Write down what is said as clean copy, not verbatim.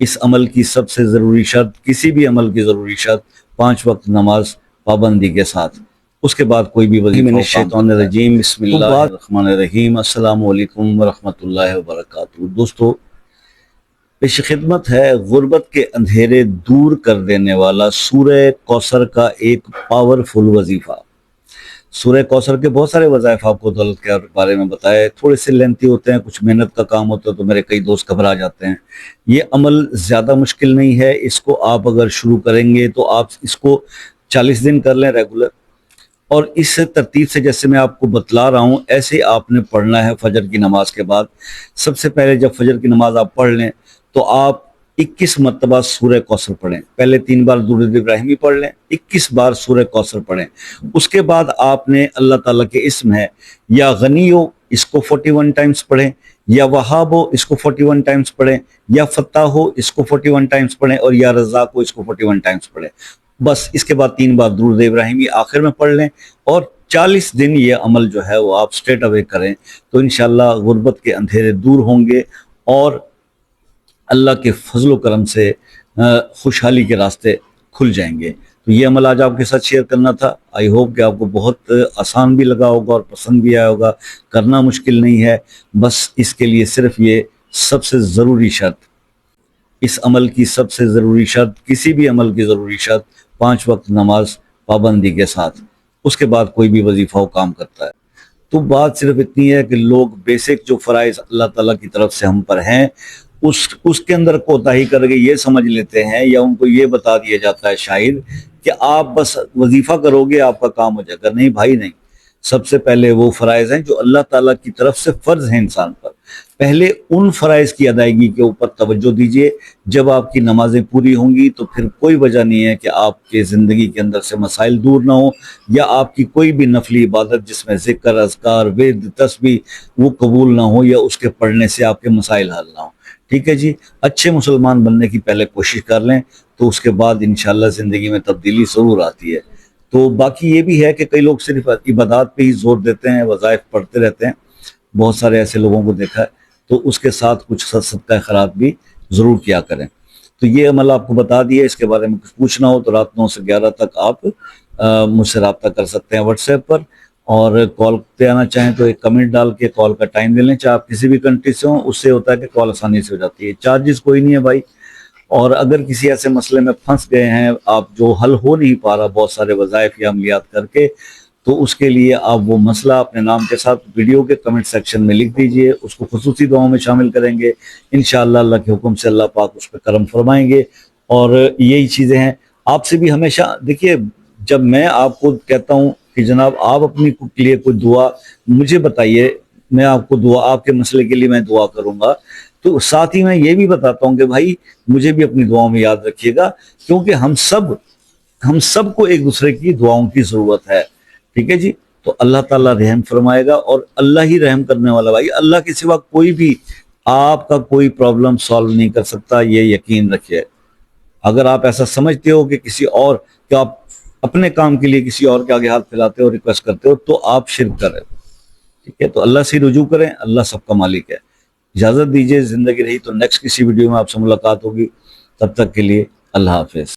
اس عمل کی سب سے ضروری شرط، کسی بھی عمل کی ضروری شرط 5 وقت نماز پابندی کے ساتھ، اس کے بعد کوئی بھی وظیفہ شیطان الرجیم بسم اللہ الرحمن الرحیم۔ السلام علیکم ورحمۃ اللہ وبرکاتہ۔ دوستو، پیش خدمت ہے غربت کے اندھیرے دور کر دینے والا سورہ کوثر کا ایک پاورفل وظیفہ۔ سورہ کوثر کے بہت سارے وظائف آپ کو دولت کے بارے میں بتائے، تھوڑے سے لینتھی ہوتے ہیں، کچھ محنت کا کام ہوتا ہے تو میرے کئی دوست گھبرا جاتے ہیں۔ یہ عمل زیادہ مشکل نہیں ہے، اس کو آپ اگر شروع کریں گے تو آپ اس کو 40 دن کر لیں ریگولر، اور اس ترتیب سے جیسے میں آپ کو بتلا رہا ہوں ایسے آپ نے پڑھنا ہے۔ فجر کی نماز کے بعد سب سے پہلے جب فجر کی نماز آپ پڑھ لیں تو آپ 21 مرتبہ سورہ کوثر پڑھیں۔ پہلے 3 بار درود ابراہیمی پڑھ لیں، 21 بار سورہ کوثر پڑھیں۔ اس کے بعد آپ نے اللہ تعالیٰ کے اسم ہے یا غنیو، اس کو 41 ٹائمز پڑھیں، یا وہابو اس کو 41 ٹائمز پڑھیں، یا فتاحو اس کو 41 ٹائمز پڑھیں، اور یا رزاقو اس کو 41 ٹائمز پڑھیں۔ بس اس کے بعد 3 بار درود ابراہیمی آخر میں پڑھ لیں، اور 40 دن یہ عمل جو ہے وہ آپ سٹریٹ اوے کریں تو انشاءاللہ غربت کے اندھیرے دور ہوں گے، اور اللہ کے فضل و کرم سے خوشحالی کے راستے کھل جائیں گے۔ تو یہ عمل آج آپ کے ساتھ شیئر کرنا تھا۔ آئی ہوپ کہ آپ کو بہت آسان بھی لگا ہوگا اور پسند بھی آیا ہوگا۔ کرنا مشکل نہیں ہے، بس اس کے لیے صرف یہ سب سے ضروری شرط، اس عمل کی سب سے ضروری شرط، کسی بھی عمل کی ضروری شرط 5 وقت نماز پابندی کے ساتھ، اس کے بعد کوئی بھی وظیفہ و کام کرتا ہے۔ تو بات صرف اتنی ہے کہ لوگ بیسک جو فرائض اللہ تعالیٰ کی طرف سے ہم پر ہیں اس کے اندر کوتاہی کر کے یہ سمجھ لیتے ہیں، یا ان کو یہ بتا دیا جاتا ہے شاید کہ آپ بس وظیفہ کرو گے آپ کا کام ہو جائے گا۔ نہیں بھائی، نہیں۔ سب سے پہلے وہ فرائض ہیں جو اللہ تعالیٰ کی طرف سے فرض ہیں انسان پر، پہلے ان فرائض کی ادائیگی کے اوپر توجہ دیجئے۔ جب آپ کی نمازیں پوری ہوں گی تو پھر کوئی وجہ نہیں ہے کہ آپ کے زندگی کے اندر سے مسائل دور نہ ہوں، یا آپ کی کوئی بھی نفلی عبادت جس میں ذکر، اذکار، ورد، تسبیح وہ قبول نہ ہو، یا اس کے پڑھنے سے آپ کے مسائل حل نہ ہوں۔ ٹھیک ہے جی، اچھے مسلمان بننے کی پہلے کوشش کر لیں تو اس کے بعد انشاءاللہ زندگی میں تبدیلی ضرور آتی ہے۔ تو باقی یہ بھی ہے کہ کئی لوگ صرف عبادات پہ ہی زور دیتے ہیں، وظائف پڑھتے رہتے ہیں، بہت سارے ایسے لوگوں کو دیکھا ہے، تو اس کے ساتھ کچھ صدقہ خیرات بھی ضرور کیا کریں۔ تو یہ عمل آپ کو بتا دیا، اس کے بارے میں کچھ پوچھنا ہو تو رات 9 سے 11 تک آپ مجھ سے رابطہ کر سکتے ہیں واٹس ایپ پر، اور کال پہ آنا چاہیں تو ایک کمنٹ ڈال کے کال کا ٹائم دے لیں، چاہے آپ کسی بھی کنٹری سے ہوں، اس سے ہوتا ہے کہ کال آسانی سے ہو جاتی ہے۔ چارجز کوئی نہیں ہے بھائی، اور اگر کسی ایسے مسئلے میں پھنس گئے ہیں آپ جو حل ہو نہیں پا رہا بہت سارے وظائف یا عملیات کر کے، تو اس کے لیے آپ وہ مسئلہ اپنے نام کے ساتھ ویڈیو کے کمنٹ سیکشن میں لکھ دیجئے، اس کو خصوصی دعاؤں میں شامل کریں گے انشاءاللہ۔ اللہ کے حکم سے اللہ پاک اس پہ کرم فرمائیں گے۔ اور یہی چیزیں ہیں، آپ سے بھی ہمیشہ دیکھیے، جب میں آپ کو کہتا ہوں کہ جناب آپ اپنی لیے کوئی دعا مجھے بتائیے، میں آپ کو دعا، آپ کے مسئلے کے لیے میں دعا کروں گا، تو ساتھ ہی میں یہ بھی بتاتا ہوں کہ بھائی مجھے بھی اپنی دعاؤں میں یاد رکھیے گا، کیونکہ ہم سب کو ایک دوسرے کی دعاؤں کی ضرورت ہے۔ ٹھیک ہے جی، تو اللہ تعالیٰ رحم فرمائے گا، اور اللہ ہی رحم کرنے والا بھائی، اللہ کے سوا کوئی بھی آپ کا کوئی پرابلم سالو نہیں کر سکتا، یہ یقین رکھیے۔ اگر آپ ایسا سمجھتے ہو کہ کسی اور کہ آپ اپنے کام کے لیے کسی اور کے آگے ہاتھ پھیلاتے ہو، ریکویسٹ کرتے ہو، تو آپ شرک کر رہے ہو۔ ٹھیک ہے، تو اللہ سے رجوع کریں، اللہ سب کا مالک ہے۔ اجازت دیجئے، زندگی رہی تو نیکسٹ کسی ویڈیو میں آپ سے ملاقات ہوگی، تب تک کے لیے اللہ حافظ۔